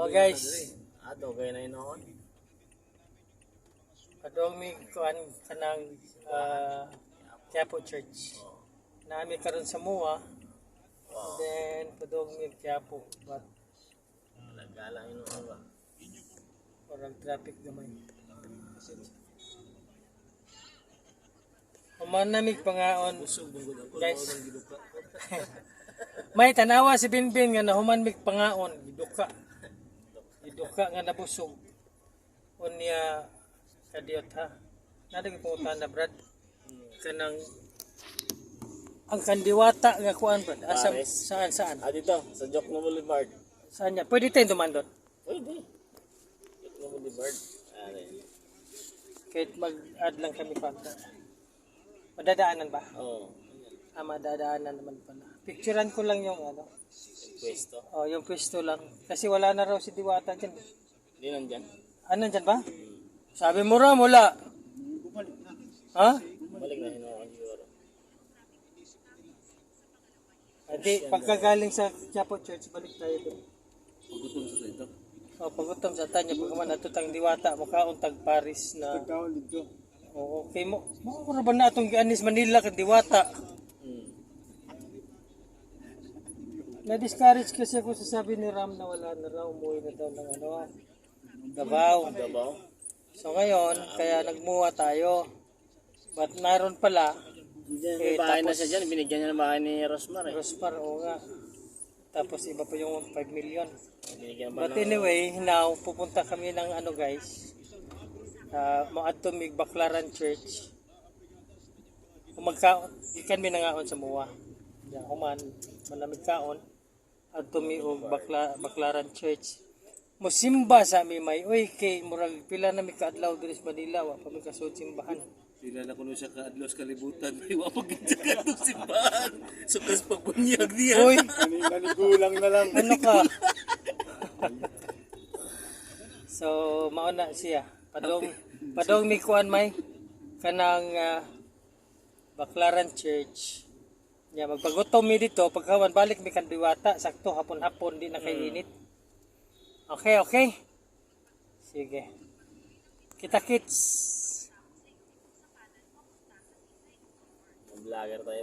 Oh guys, Ato kay na inoon. padong mi kuan kanang Quiapo Church. Nami karon sa Mua. Then padong mi Quiapo, but Nagala inoon ba. parang traffic gamay. Human na mi pangaon. Guys. May tanawa si Binbin nga nahuman mi pangaon, giduka. Giduka nga nabusog. Unya kadiyot ha. Nada gipungutan na Brad. Kanang ang kandiwata nga kuan Brad. Asa Pares. saan? Dito sa Jokno Boulevard. Saan niya? Pwede tayong dumandot. Pwede. Jokno Boulevard. Kahit mag-add lang kami konta. Madadaanan ba? Oo. Madadaanan naman pala. Picturean ko lang yung ano. Pwesto. Oh, yung pwesto lang. Kasi wala na raw si Diwata dyan. Di nandyan. Ano dyan ba? Sabi mo raw, wala. Ha? Balik na inoon siguro. Adi, pagkagaling sa Quiapo Church, balik tayo doon. Pagutom sa ito. O, pagutom sa tanya, pagkaman natutang Diwata, makaon tag Paris na. Pagkaon dito. Oo, okay mo. Mukha ba na itong Gianis Manila kang Diwata? Na-discourage kasi ako sa sabi ni Ram na wala na raw, umuwi na daw ng ano, Davao. Dabaw. So ngayon, kaya nagmuha tayo. But naroon pala, May bahay na siya dyan. Binigyan niya ng bahay ni Rosmar eh. Rospar, oo nga. Tapos iba pa yung 5 million. Binigyan ba But anyway, now, pupunta kami ng ano guys, maadto mig Baclaran Church. Kumagkaon, ikan mi nangaon sa muwa. Diyan, human, manamig kaon. Adto mi og Baclaran Church. Musimba sa mi may, uy, kay murag pila na mi kaadlaw diri sa Manila, wa pa mi kasud simbahan. Sila na kuno siya kaadlaw sa kalibutan. May wapag sa katong simbahan. Sukas pagbunyag niya. Uy, Manigulang na lang. ano ka? So, mauna siya. Padong mi kuan may kanang Baclaran Church. Ya, magpagutom mi dito, pagkawan balik mi kan Diwata, sakto hapon-hapon di na kay init. Okay. Sige. Kita-kits. Vlogger tayo.